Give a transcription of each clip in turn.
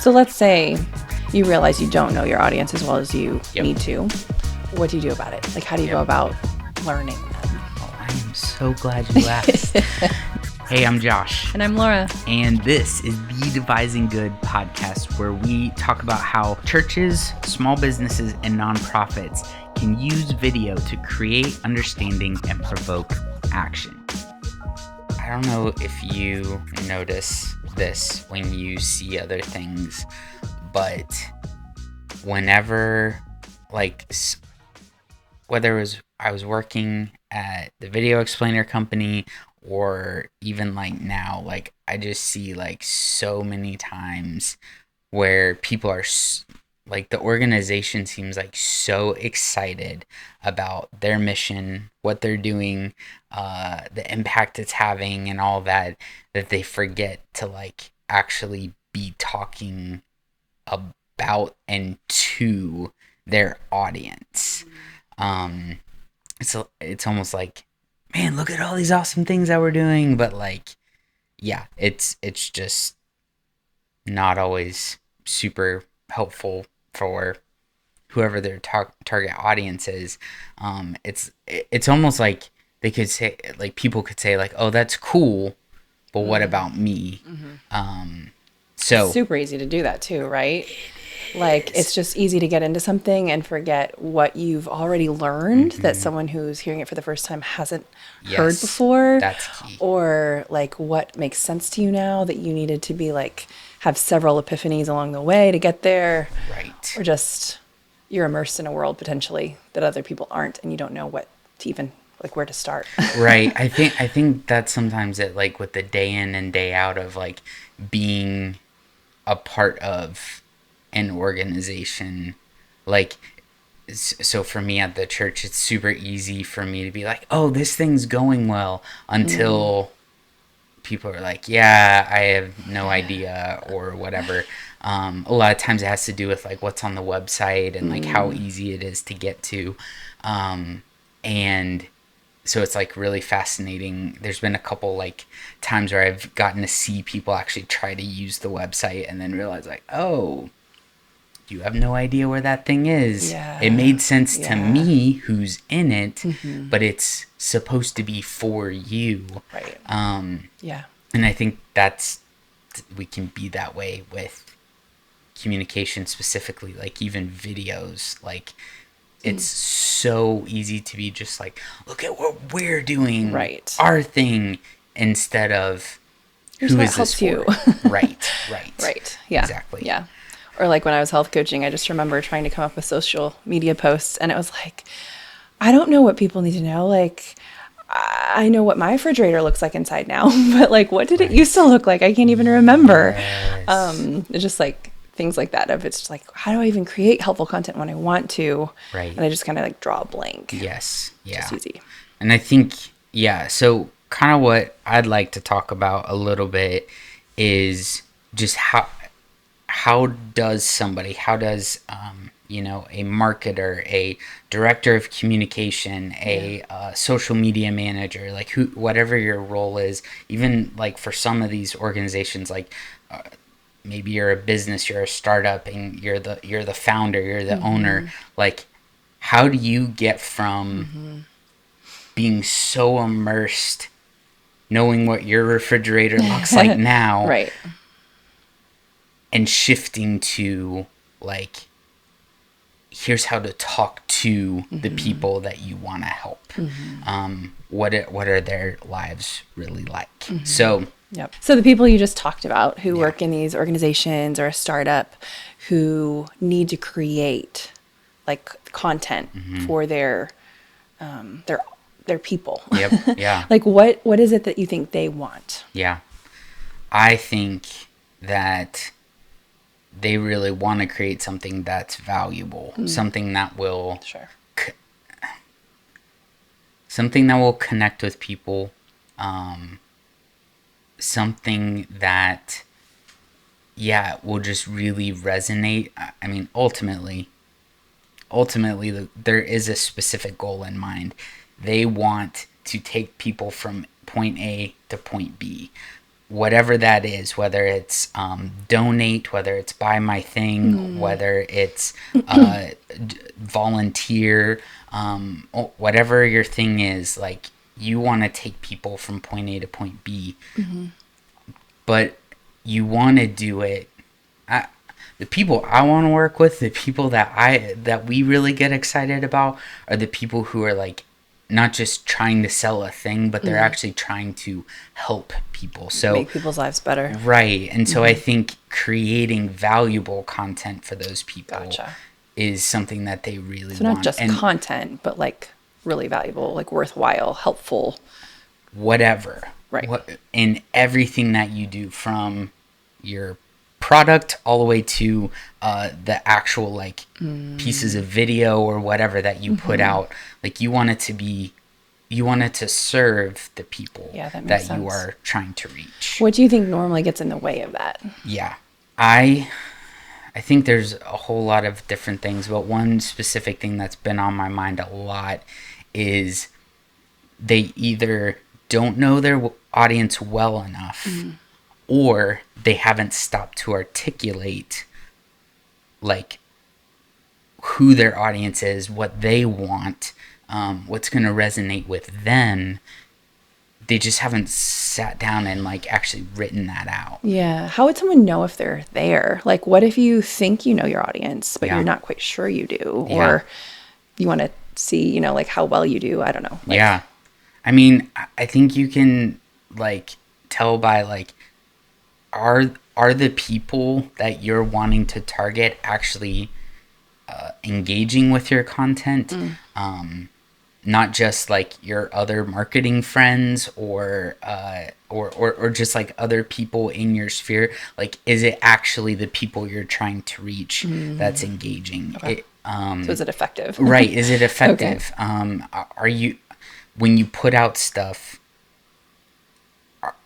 So let's say you realize you don't know your audience as well as you need to. What do you do about it? Like, how do you go about learning them? Oh, I am so glad you asked. Hey, I'm Josh. And I'm Laura. And this is the Devising Good podcast, where we talk about how churches, small businesses, and nonprofits can use video to create understanding and provoke action. I don't know if you notice this when you see other things, but whenever, whether it was I was working at the video explainer company or even now, I just see so many times where people are the organization seems so excited about their mission, what they're doing, the impact it's having and all that they forget to actually be talking about and to their audience. It's almost like, man, look at all these awesome things that we're doing, but it's just not always super helpful for whoever their target audience is. It's almost like they could say, people could say oh, that's cool, but what about me? So it's super easy to do that too, right? It's just easy to get into something and forget what you've already learned that someone who's hearing it for the first time hasn't heard before. That's key. Or what makes sense to you now that you needed to be have several epiphanies along the way to get there. Right. Or just you're immersed in a world potentially that other people aren't, and you don't know what to even where to start. Right. I think that's sometimes it, with the day in and day out of being a part of an organization. So for me at the church, it's super easy for me to be oh, this thing's going well, until people are yeah, I have no idea or whatever. A lot of times it has to do with what's on the website and how easy it is to get to. And so it's really fascinating. There's been a couple times where I've gotten to see people actually try to use the website and then realize oh, you have no idea where that thing is. Yeah. It made sense to me who's in it, but it's supposed to be for you. Right. Yeah. And I think we can be that way with communication specifically, even videos. It's so easy to be just look at what we're doing, right? Our thing, instead of here's who what is this helps you. for? Right. Right. Yeah. Exactly. Yeah. Or when I was health coaching, I just remember trying to come up with social media posts, and it was I don't know what people need to know. I know what my refrigerator looks like inside now, but what did it used to look like? I can't even remember. Yes. It's just things like that. Of it's just how do I even create helpful content when I want to? Right. And I just kind of draw a blank. Yes. Yeah. Just easy. And I think, so kind of what I'd like to talk about a little bit is just how does a marketer, a director of communication, a social media manager, whatever your role is, even for some of these organizations, maybe you're a business, you're a startup, and you're the founder, you're the owner. How do you get from being so immersed, knowing what your refrigerator looks like now, right, and shifting to here's how to talk to the people that you want to help. What are their lives really like? So yep. So the people you just talked about who work in these organizations or a startup who need to create content for their people. Yep. Yeah. What is it that you think they want? Yeah. I think that they really want to create something that's valuable, something that will something that will connect with people, something that will just really resonate. I mean, ultimately there is a specific goal in mind. They want to take people from point A to point B. whatever that is, whether it's donate, whether it's buy my thing, whether it's volunteer, whatever your thing is, like you want to take people from point A to point B, but you want to do it. The people I want to work with, the people that we really get excited about, are the people who are like not just trying to sell a thing, but they're actually trying to help people. So make people's lives better. Right. And so I think creating valuable content for those people is something that they really So want. not just content, but like really valuable, like worthwhile, helpful. Whatever. Right. In everything that you do, from your product all the way to the actual like pieces of video or whatever that you put out, like you want it to serve the people that you are trying to reach. What do you think normally gets in the way of that? Yeah, I think there's a whole lot of different things, but one specific thing that's been on my mind a lot is they either don't know their audience well enough, or they haven't stopped to articulate like who their audience is, what they want, what's going to resonate with them. They just haven't sat down and like actually written that out. Yeah. How would someone know if they're there? Like, what if you think you know your audience, but you're not quite sure you do, or you want to see, like how well you do? I don't know. Like, I mean, I think you can like tell by like, are the people that you're wanting to target actually engaging with your content? Not just like your other marketing friends or just like other people in your sphere. Like, is it actually the people you're trying to reach that's engaging? Okay. So is it effective? Right. Is it effective? Are you, when you put out stuff,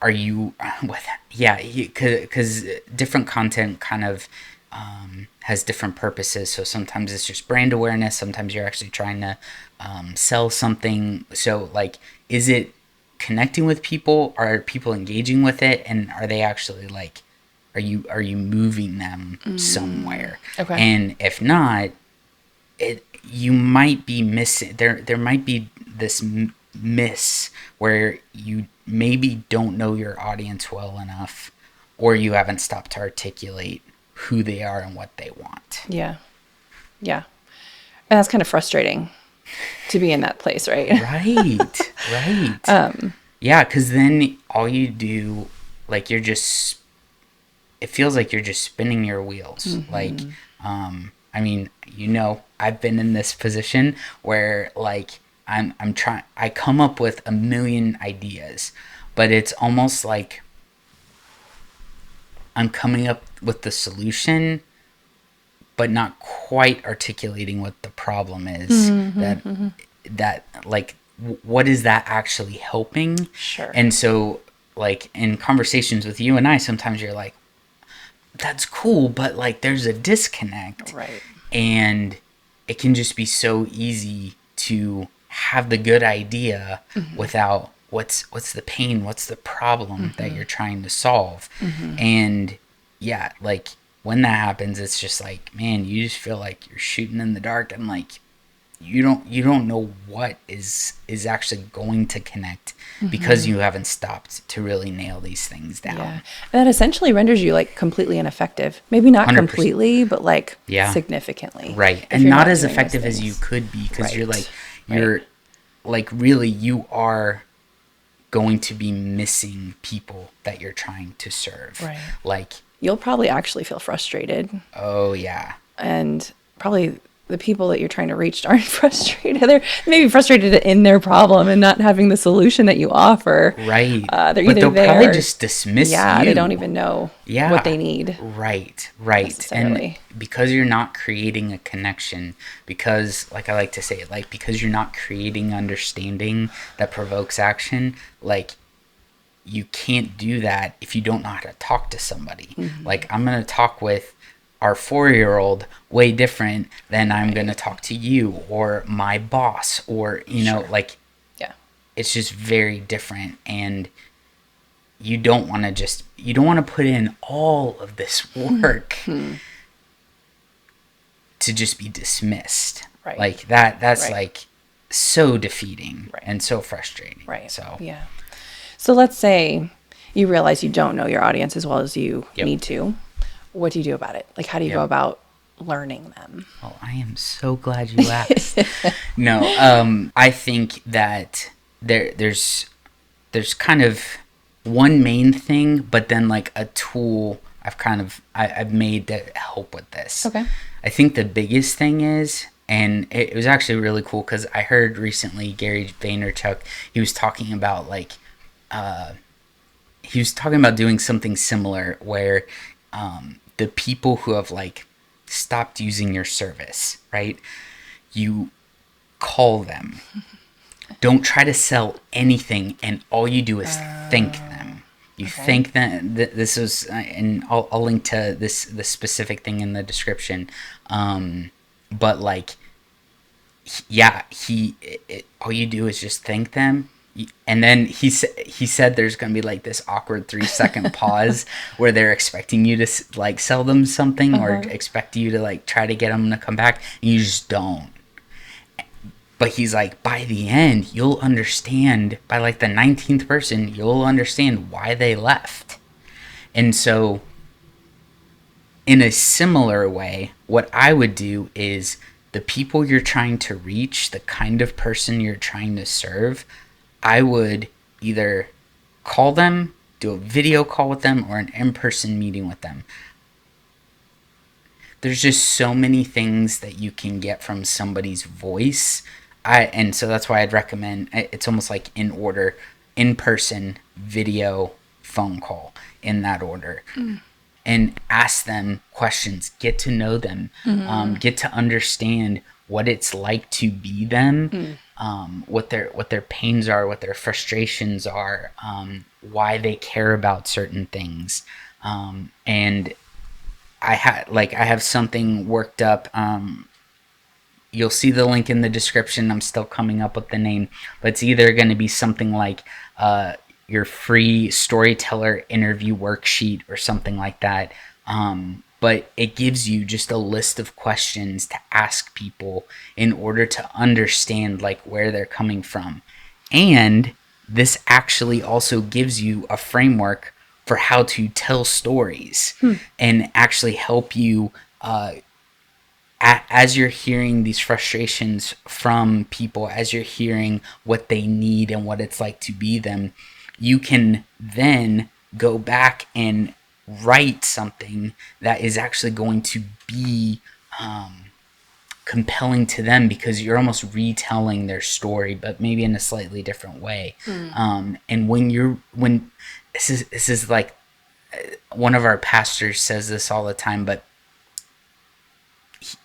are you with, because different content kind of has different purposes. So sometimes it's just brand awareness, sometimes you're actually trying to sell something. So like, is it connecting with people? Are people engaging with it? And are they actually like, are you moving them somewhere? Okay. And if not, you might be missing, there might be this miss where you maybe don't know your audience well enough, or you haven't stopped to articulate who they are and what they want. Yeah. And that's kind of frustrating to be in that place, right? Right. Yeah, because then all you do, like, it feels like you're just spinning your wheels. Like, I mean, I've been in this position where like I come up with a million ideas, but it's almost like I'm coming up with the solution, but not quite articulating what the problem is. That like, what is that actually helping? Sure. And so like in conversations with you and I, sometimes you're like, that's cool, but like there's a disconnect. Right. And it can just be so easy to have the good idea without what's the pain, what's the problem that you're trying to solve. And yeah, like when that happens, it's just like, man, you just feel like you're shooting in the dark, and like you don't know what is actually going to connect because you haven't stopped to really nail these things down. Yeah. And that essentially renders you like completely ineffective. Maybe not 100%. Completely, but like significantly. Right. And not as effective as you could be, because you're like really, you are going to be missing people that you're trying to serve. Right. Like, you'll probably actually feel frustrated. Oh yeah. And probably the people that you're trying to reach aren't frustrated. They're maybe frustrated in their problem and not having the solution that you offer. Right. They're but either they'll probably just dismiss you. Yeah, they don't even know what they need. Right. Necessarily. And because you're not creating a connection, because like I like to say it, like because you're not creating understanding that provokes action, like you can't do that if you don't know how to talk to somebody. Like, I'm going to talk with our 4-year-old way different than I'm going to talk to you or my boss, or, you know, like, it's just very different. And you don't want to put in all of this work to just be dismissed. Right. Like that's Right. like so defeating Right. and so frustrating. Right. So Yeah. So let's say you realize you don't know your audience as well as you Yep. need to. What do you do about it? Like, how do you go Yep. about learning them? Oh, I am so glad you asked. No, I think that there's kind of one main thing, but then like a tool I've made to help with this. Okay. I think the biggest thing is, and it was actually really cool because I heard recently Gary Vaynerchuk, he was talking about doing something similar where the people who have like stopped using your service, right? You call them. Don't try to sell anything, and all you do is thank them. You okay. thank them. This is, and I'll link to this specific thing in the description. But like, yeah, all you do is just thank them. And then he said there's gonna be like this awkward 3-second pause where they're expecting you to like sell them something or expect you to like try to get them to come back, and you just don't. But he's like, by the end, you'll understand. By like the 19th person, you'll understand why they left. And so, in a similar way, what I would do is the people you're trying to reach, the kind of person you're trying to serve, I would either call them, do a video call with them, or an in-person meeting with them. There's just so many things that you can get from somebody's voice. And so that's why I'd recommend, it's almost like in order: in-person, video, phone call, in that order. And ask them questions, get to know them, get to understand what it's like to be them, what their pains are, what their frustrations are, why they care about certain things. And I have something worked up. You'll see the link in the description. I'm still coming up with the name, but it's either going to be something like your free storyteller interview worksheet or something like that. But it gives you just a list of questions to ask people in order to understand like where they're coming from. And this actually also gives you a framework for how to tell stories and actually help you as you're hearing these frustrations from people, as you're hearing what they need and what it's like to be them, you can then go back and write something that is actually going to be compelling to them, because you're almost retelling their story, but maybe in a slightly different way. And when this is like, one of our pastors says this all the time, but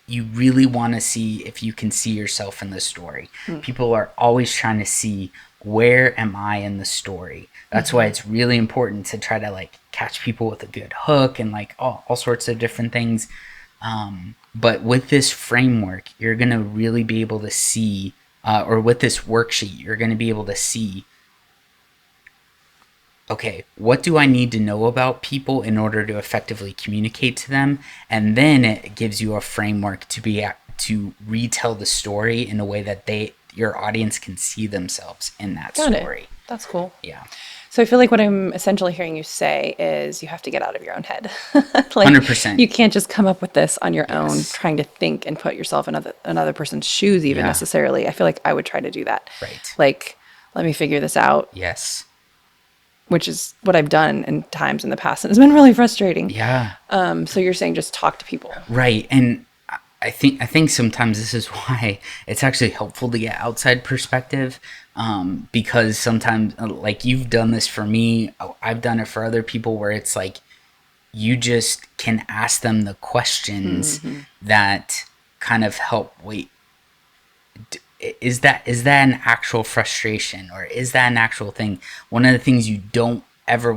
you really want to see if you can see yourself in the story. People are always trying to see, where am I in the story? That's why it's really important to try to like catch people with a good hook and like all sorts of different things. But with this framework, you're going to really be able to see, or with this worksheet, you're going to be able to see, okay, what do I need to know about people in order to effectively communicate to them? And then it gives you a framework to retell the story in a way that your audience can see themselves in that story. That's cool. Yeah. So I feel like what I'm essentially hearing you say is you have to get out of your own head. Like 100%. you can't just come up with this on your own, Yes. trying to think and put yourself in another person's shoes even Yeah. necessarily. I feel like I would try to do that. Right. Like, let me figure this out, Yes. which is what I've done in times in the past, and it's been really frustrating. Yeah. So you're saying just talk to people. Right. And I think sometimes this is why it's actually helpful to get outside perspective, because sometimes, like you've done this for me, I've done it for other people, where it's like you just can ask them the questions that kind of help. Wait, is that an actual frustration, or is that an actual thing? One of the things you never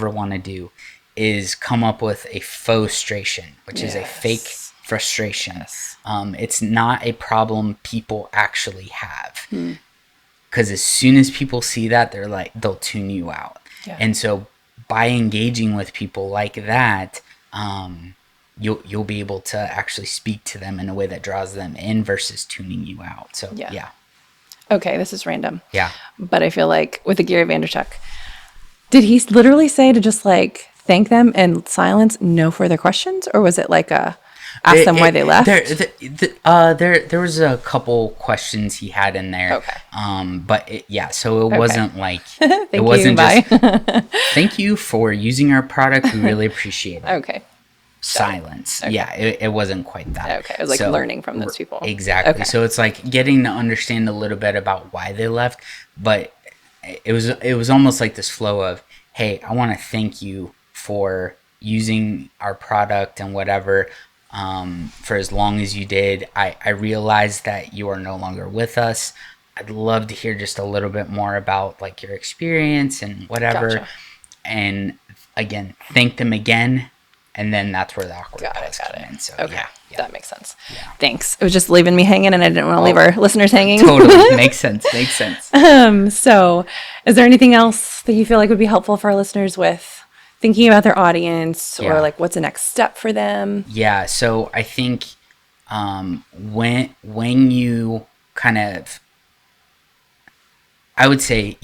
want to do is come up with a frustration, which is a fake frustration. It's not a problem people actually have. because as soon as people see that, they're like, they'll tune you out. Yeah. And so by engaging with people like that, you'll be able to actually speak to them in a way that draws them in versus tuning you out. So yeah. Okay, this is random. Yeah. But I feel like with the Gary Vaynerchuk, did he literally say to just like thank them and silence, no further questions, or was it like a ask them why they left? There was a couple questions he had in there. Okay. But so it wasn't like Thank it wasn't you, just bye. thank you for using our product. We really appreciate it. Okay. Silence. Okay. Yeah, it wasn't quite that. Okay. It was like learning from those people. Exactly. Okay. So it's like getting to understand a little bit about why they left, but it was almost like this flow of, hey, I want to thank you for using our product and whatever for as long as you did. I realize that you are no longer with us. I'd love to hear just a little bit more about like your experience and whatever. Gotcha. And again, thank them again. And then that's where the awkward pause came in. So, okay. Yeah. That makes sense. Yeah. Thanks. It was just leaving me hanging, and I didn't want to leave our listeners hanging. Totally. Makes sense. So is there anything else that you feel like would be helpful for our listeners with thinking about their audience or like what's the next step for them? Yeah. So I think when you kind of, I would say,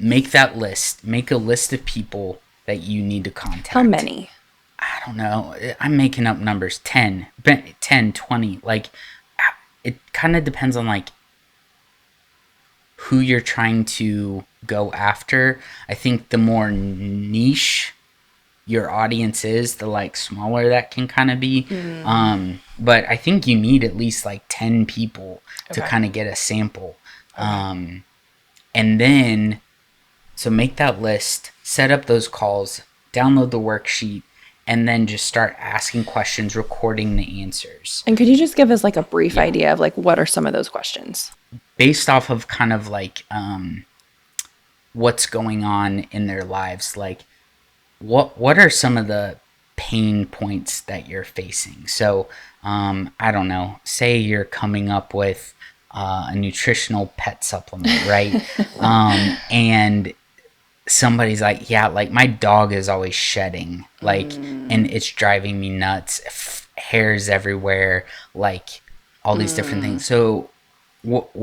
make that list. Make a list of people that you need to contact. How many? I don't know. I'm making up numbers. 10, 20. Like, it kind of depends on, like, who you're trying to go after. I think the more niche your audience is, the, like, smaller that can kind of be. But I think you need at least, like, 10 people to kind of get a sample. And then, so make that list, set up those calls, download the worksheet, and then just start asking questions, recording the answers. And could you just give us like a brief idea of like what are some of those questions? Based off of kind of like what's going on in their lives, like what are some of the pain points that you're facing? So I don't know, say you're coming up with a nutritional pet supplement, right? And somebody's like, yeah, like my dog is always shedding, like, and it's driving me nuts, hairs everywhere, like all these different things. So what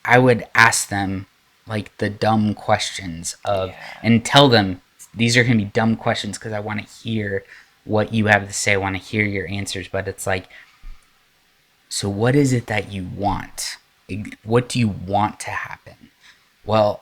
I would ask them, like the dumb questions of, and tell them these are going to be dumb questions because I want to hear what you have to say. I want to hear your answers, but it's like, so what is it that you want? What do you want to happen? Well,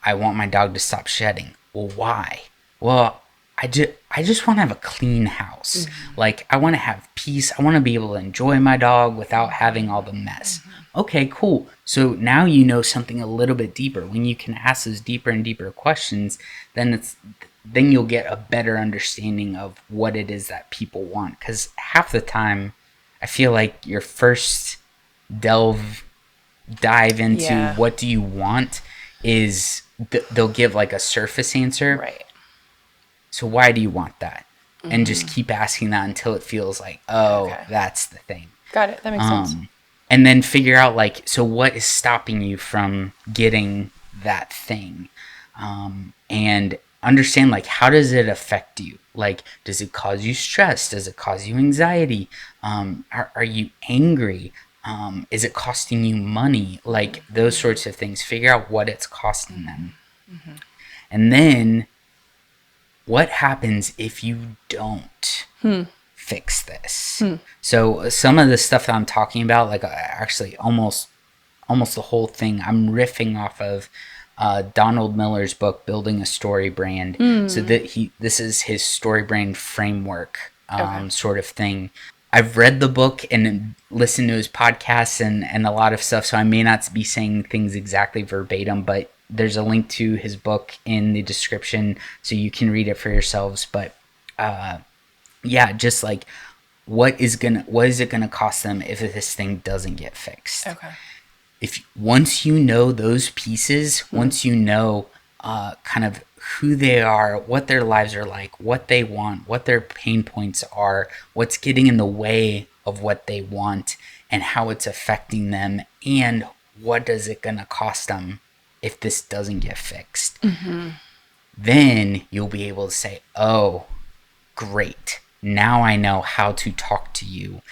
I want my dog to stop shedding. Well, why? Well, I just want to have a clean house. Like, I want to have peace. I want to be able to enjoy my dog without having all the mess. Okay, cool. So now you know something a little bit deeper. When you can ask those deeper and deeper questions, then you'll get a better understanding of what it is that people want. Because half the time, I feel like your first dive into what do you want is they'll give like a surface answer. Right. So why do you want that? And just keep asking that until it feels like, that's the thing. Got it. That makes sense. And then figure out like, so what is stopping you from getting that thing? And understand like, how does it affect you? Like, does it cause you stress? Does it cause you anxiety? Are you angry? Is it costing you money? Like those sorts of things. Figure out what it's costing them. And then what happens if you don't fix this? So some of the stuff that I'm talking about, like actually almost the whole thing, I'm riffing off of Donald Miller's book, Building a Story Brand. So that this is his story brand framework sort of thing. I've read the book and listened to his podcasts and a lot of stuff, so I may not be saying things exactly verbatim, but there's a link to his book in the description so you can read it for yourselves. But just like what is it gonna cost them if this thing doesn't get fixed? Okay. Once you know those pieces, once you know kind of who they are, what their lives are like, what they want, what their pain points are, what's getting in the way of what they want, and how it's affecting them, and what is it gonna cost them if this doesn't get fixed? Then you'll be able to say, oh, great, now I know how to talk to you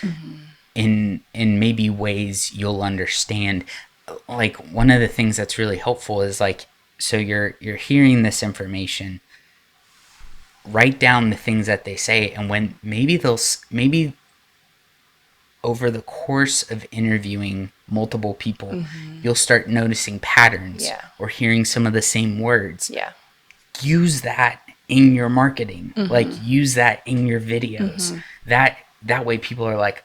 in maybe ways you'll understand. Like, one of the things that's really helpful is, like, so you're hearing this information, write down the things that they say, and when maybe over the course of interviewing multiple people, you'll start noticing patterns or hearing some of the same words. Use that in your marketing. Like, use that in your videos. That way people are like,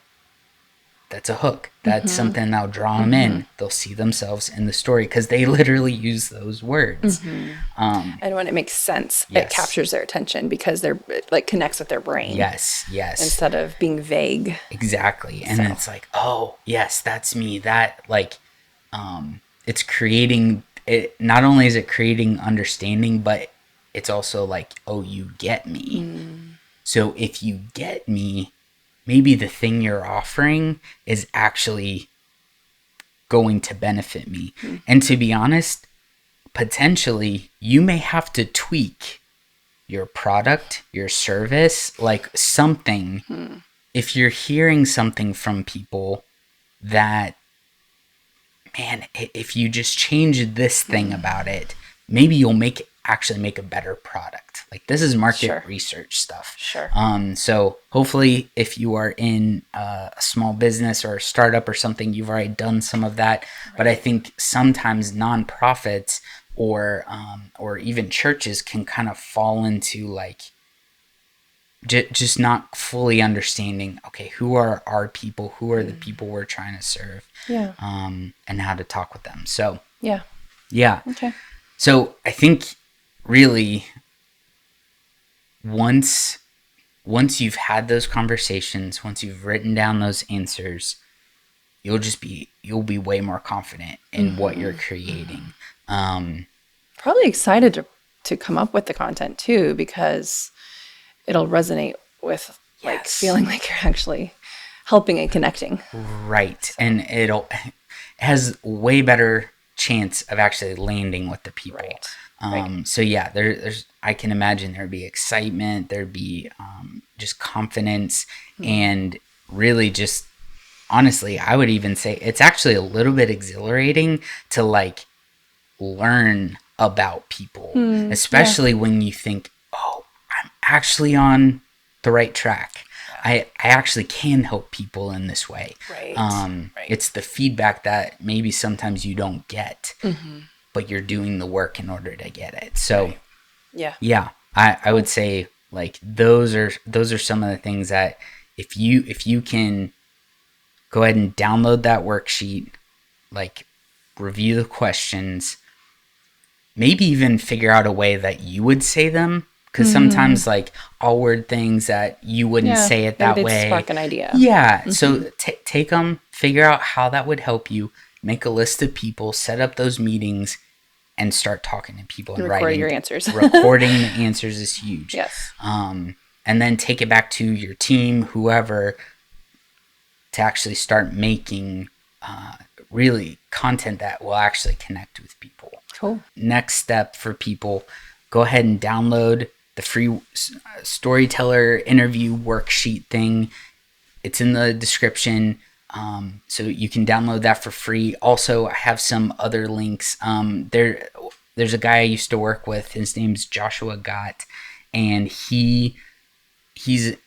that's a hook. That's something that'll draw them in. They'll see themselves in the story because they literally use those words. And when it makes sense, it captures their attention because it like connects with their brain. Yes. Instead of being vague. Exactly. And then it's like, oh, yes, that's me. That, like, it's creating it. Not only is it creating understanding, but it's also like, oh, you get me. So if you get me, maybe the thing you're offering is actually going to benefit me. And to be honest, potentially you may have to tweak your product, your service, like something. If you're hearing something from people that, man, if you just change this thing about it, maybe you'll actually make a better product. Like, this is market research stuff. So hopefully if you are in a small business or a startup or something, you've already done some of that. But I think sometimes nonprofits or even churches can kind of fall into, like, just not fully understanding, okay, who are our people? Who are the people we're trying to serve? And how to talk with them. So yeah. Okay. So I think really once you've had those conversations, once you've written down those answers, you'll be way more confident in what you're creating. Probably excited to come up with the content too, because it'll resonate with like feeling like you're actually helping and connecting. Right. So. And it has way better chance of actually landing with the people. So yeah, there's I can imagine there'd be excitement, there'd be just confidence, and really just honestly, I would even say it's actually a little bit exhilarating to, like, learn about people, especially when you think, oh, I'm actually on the right track. I actually can help people in this way. It's the feedback that maybe sometimes you don't get, but you're doing the work in order to get it. So I would say, like, those are some of the things that if you can go ahead and download that worksheet, like, review the questions, maybe even figure out a way that you would say them. Because sometimes, like, I'll word things that you wouldn't say it that way. Spark an idea. So take them, figure out how that would help you, make a list of people, set up those meetings, and start talking to people and recording writing your answers. Recording the answers is huge. And then take it back to your team, whoever, to actually start making really content that will actually connect with people. Cool. Next step for people, go ahead and download the free storyteller interview worksheet thing. It's in the description. So you can download that for free. Also, I have some other links. There's a guy I used to work with. His name's Joshua Gott, and he's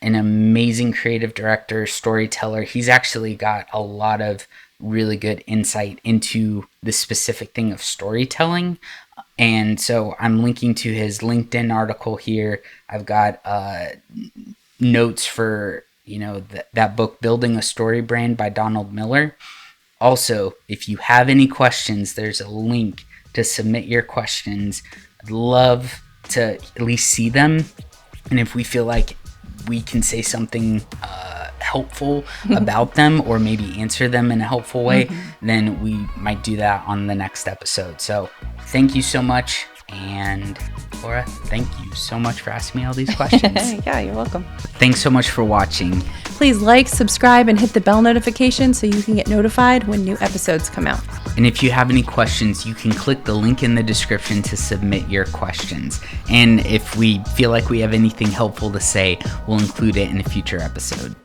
an amazing creative director, storyteller. He's actually got a lot of really good insight into the specific thing of storytelling. And so I'm linking to his LinkedIn article here. I've got notes for, that book, Building a StoryBrand by Donald Miller. Also, if you have any questions, there's a link to submit your questions. I'd love to at least see them. And if we feel like we can say something helpful about them, or maybe answer them in a helpful way, then we might do that on the next episode. So thank you so much. And Laura, thank you so much for asking me all these questions. Yeah, you're welcome. Thanks so much for watching. Please like, subscribe, and hit the bell notification so you can get notified when new episodes come out. And if you have any questions, you can click the link in the description to submit your questions. And if we feel like we have anything helpful to say, we'll include it in a future episode.